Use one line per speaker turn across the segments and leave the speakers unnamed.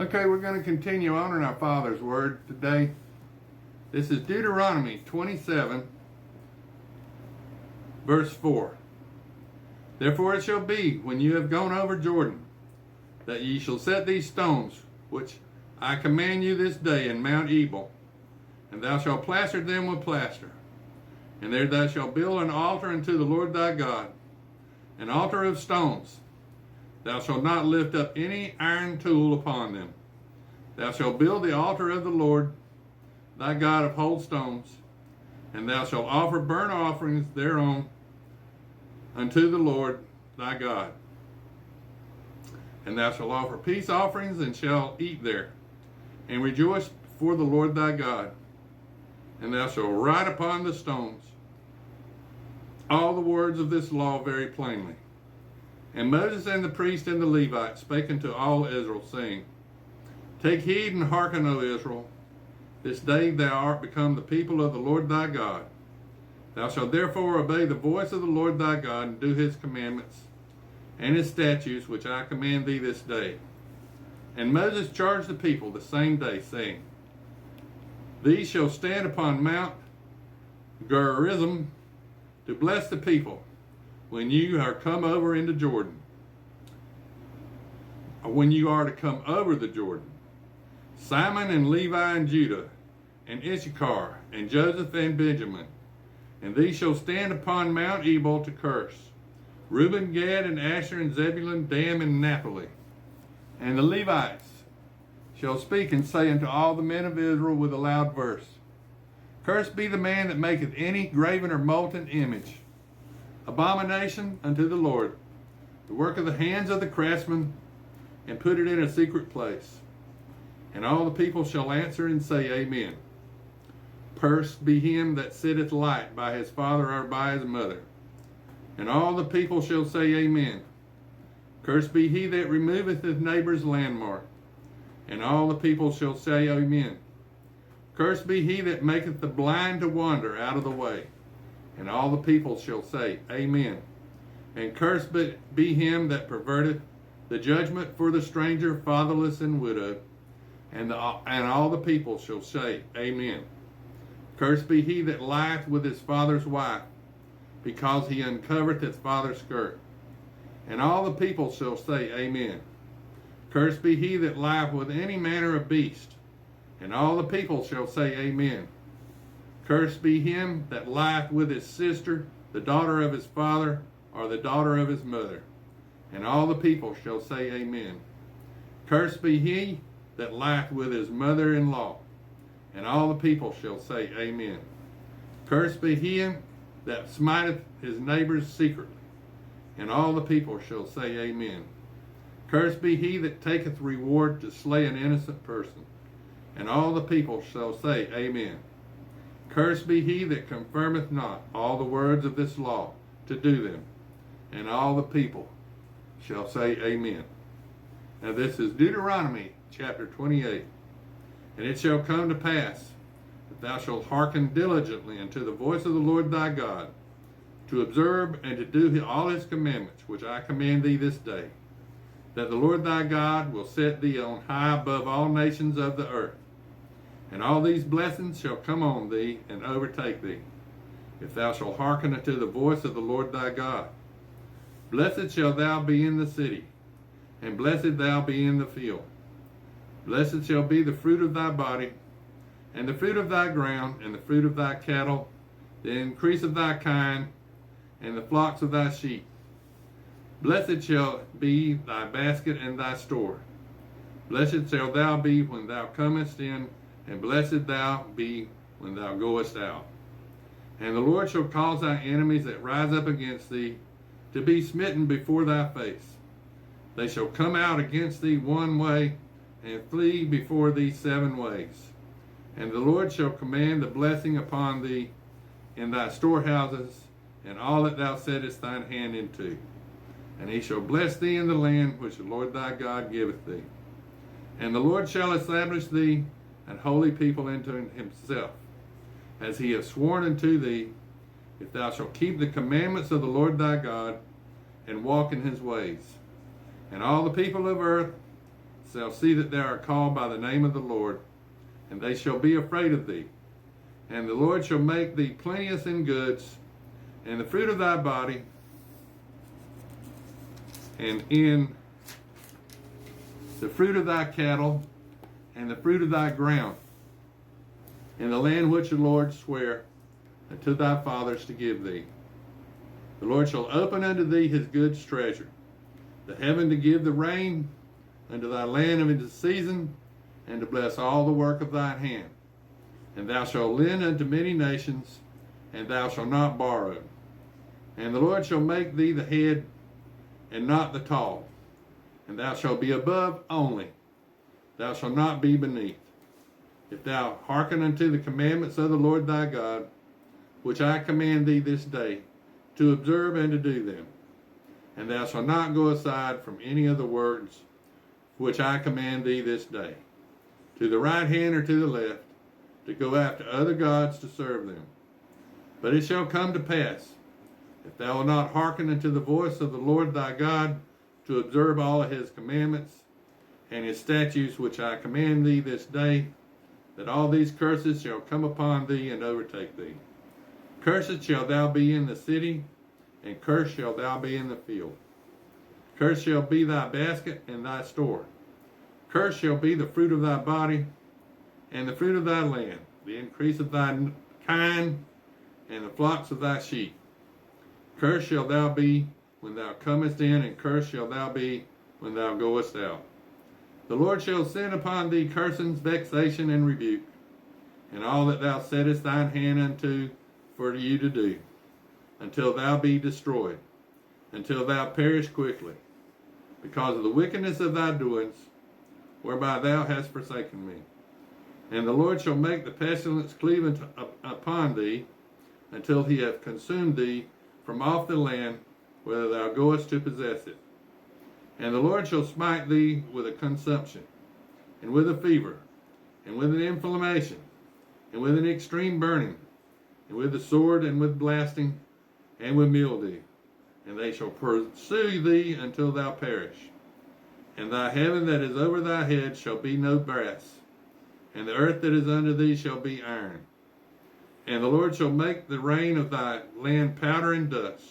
Okay, we're going to continue on in our Father's Word today. This is Deuteronomy 27, verse 4. Therefore it shall be, when you have gone over Jordan, that ye shall set these stones, which I command you this day, in Mount Ebal, and thou shalt plaster them with plaster. And there thou shalt build an altar unto the Lord thy God, an altar of stones. Thou shalt not lift up any iron tool upon them. Thou shalt build the altar of the Lord thy God of whole stones, and thou shalt offer burnt offerings thereon unto the Lord thy God. And thou shalt offer peace offerings, and shalt eat there, and rejoice before the Lord thy God. And thou shalt write upon the stones all the words of this law very plainly. And Moses and the priest and the Levites spake unto all Israel, saying, Take heed and hearken, O Israel, this day thou art become the people of the Lord thy God. Thou shalt therefore obey the voice of the Lord thy God, and do his commandments and his statutes, which I command thee this day. And Moses charged the people the same day, saying, These shall stand upon Mount Gerizim to bless the people, when you are come over into Jordan, or when you are to come over the Jordan. Simon and Levi and Judah, and Issachar, and Joseph and Benjamin, and these shall stand upon Mount Ebal to curse. Reuben, Gad, and Asher, and Zebulun, Dan, and Naphtali. And the Levites shall speak and say unto all the men of Israel with a loud verse, Cursed be the man that maketh any graven or molten image, abomination unto the Lord, the work of the hands of the craftsman, and put it in a secret place. And all the people shall answer and say, Amen. Cursed be him that sitteth light by his father or by his mother. And all the people shall say, Amen. Cursed be he that removeth his neighbor's landmark. And all the people shall say, Amen. Cursed be he that maketh the blind to wander out of the way. And all the people shall say, Amen. And cursed be him that perverteth the judgment for the stranger, fatherless, and widow. And all the people shall say, Amen. Cursed be he that lieth with his father's wife, because he uncovereth his father's skirt. And all the people shall say, Amen. Cursed be he that lieth with any manner of beast. And all the people shall say, Amen. Cursed be him that lieth with his sister, the daughter of his father, or the daughter of his mother. And all the people shall say, Amen. Cursed be he that lieth with his mother-in-law. And all the people shall say, Amen. Cursed be him that smiteth his neighbors secretly. And all the people shall say, Amen. Cursed be he that taketh reward to slay an innocent person. And all the people shall say, Amen. Cursed be he that confirmeth not all the words of this law to do them. And all the people shall say, Amen. Now this is Deuteronomy chapter 28. And it shall come to pass that thou shalt hearken diligently unto the voice of the Lord thy God, to observe and to do all his commandments, which I command thee this day, that the Lord thy God will set thee on high above all nations of the earth. And all these blessings shall come on thee and overtake thee, if thou shalt hearken unto the voice of the Lord thy God. Blessed shall thou be in the city, and blessed thou be in the field. Blessed shall be the fruit of thy body, and the fruit of thy ground, and the fruit of thy cattle, the increase of thy kind, and the flocks of thy sheep. Blessed shall be thy basket and thy store. Blessed shalt thou be when thou comest in, and blessed thou be when thou goest out. And the Lord shall cause thy enemies that rise up against thee to be smitten before thy face. They shall come out against thee one way, and flee before thee 7 ways. And the Lord shall command the blessing upon thee in thy storehouses, and all that thou settest thine hand into. And he shall bless thee in the land which the Lord thy God giveth thee. And the Lord shall establish thee an holy people unto himself, as he hath sworn unto thee, if thou shalt keep the commandments of the Lord thy God, and walk in his ways. And all the people of earth shall see that thou art called by the name of the Lord, and they shall be afraid of thee. And the Lord shall make thee plenteous in goods, and the fruit of thy body, and in the fruit of thy cattle, and the fruit of thy ground, in the land which the Lord sware unto thy fathers to give thee. The Lord shall open unto thee his good treasure, the heaven to give the rain unto thy land of his season, and to bless all the work of thine hand. And thou shalt lend unto many nations, and thou shalt not borrow. And the Lord shall make thee the head, and not the tail. And thou shalt be above only, thou shalt not be beneath. If thou hearken unto the commandments of the Lord thy God, which I command thee this day, to observe and to do them. And thou shalt not go aside from any of the words which I command thee this day, to the right hand or to the left, to go after other gods to serve them. But it shall come to pass, if thou wilt not hearken unto the voice of the Lord thy God, to observe all of his commandments and his statutes which I command thee this day, that all these curses shall come upon thee and overtake thee. Cursed shall thou be in the city, and cursed shall thou be in the field. Cursed shall be thy basket and thy store. Cursed shall be the fruit of thy body, and the fruit of thy land, the increase of thy kine, and the flocks of thy sheep. Cursed shall thou be when thou comest in, and cursed shall thou be when thou goest out. The Lord shall send upon thee cursings, vexation, and rebuke, and all that thou settest thine hand unto for you to do, until thou be destroyed, until thou perish quickly, because of the wickedness of thy doings, whereby thou hast forsaken me. And the Lord shall make the pestilence cleave upon thee, until he have consumed thee from off the land, whither thou goest to possess it. And the Lord shall smite thee with a consumption, and with a fever, and with an inflammation, and with an extreme burning, and with the sword, and with blasting, and with mildew. And they shall pursue thee until thou perish. And thy heaven that is over thy head shall be no brass, and the earth that is under thee shall be iron. And the Lord shall make the rain of thy land powder and dust.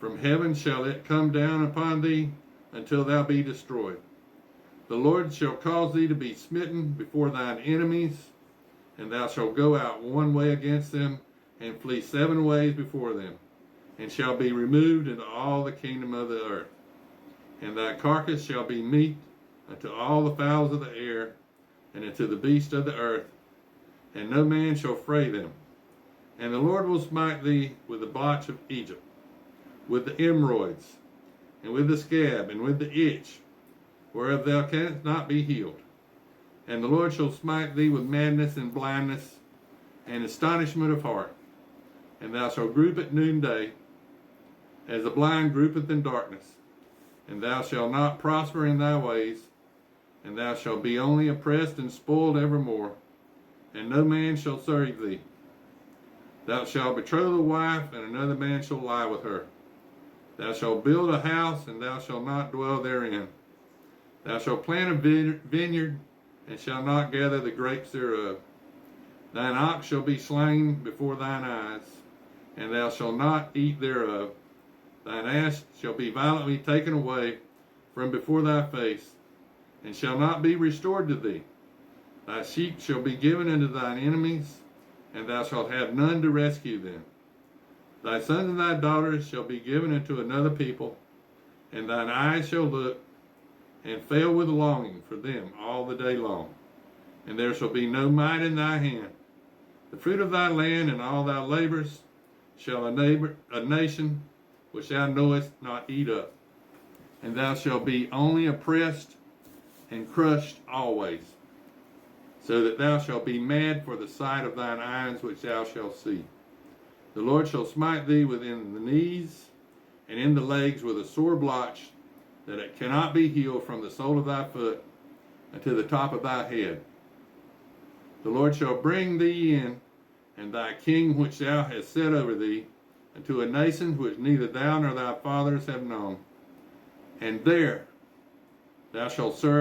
From heaven shall it come down upon thee until thou be destroyed. The Lord shall cause thee to be smitten before thine enemies, and thou shalt go out one way against them, and flee 7 ways before them, and shall be removed into all the kingdom of the earth. And thy carcass shall be meat unto all the fowls of the air, and unto the beasts of the earth, and no man shall fray them. And the Lord will smite thee with the blotch of Egypt, with the hemorrhoids, and with the scab, and with the itch, whereof thou canst not be healed. And the Lord shall smite thee with madness and blindness, and astonishment of heart. And thou shalt group at noonday, as the blind groupeth in darkness. And thou shalt not prosper in thy ways, and thou shalt be only oppressed and spoiled evermore, and no man shall serve thee. Thou shalt betroth a wife, and another man shall lie with her. Thou shalt build a house, and thou shalt not dwell therein. Thou shalt plant a vineyard, and shalt not gather the grapes thereof. Thine ox shall be slain before thine eyes, and thou shalt not eat thereof. Thine ass shall be violently taken away from before thy face, and shall not be restored to thee. Thy sheep shall be given unto thine enemies, and thou shalt have none to rescue them. Thy sons and thy daughters shall be given unto another people, and thine eyes shall look, and fail with longing for them all the day long. And there shall be no might in thy hand. The fruit of thy land and all thy labors shall a nation which thou knowest not eat up. And thou shalt be only oppressed and crushed always, so that thou shalt be mad for the sight of thine eyes which thou shalt see. The Lord shall smite thee within the knees and in the legs with a sore blotch, that it cannot be healed from the sole of thy foot unto the top of thy head. The Lord shall bring thee in, and thy king which thou hast set over thee, unto a nation which neither thou nor thy fathers have known. And there thou shalt serve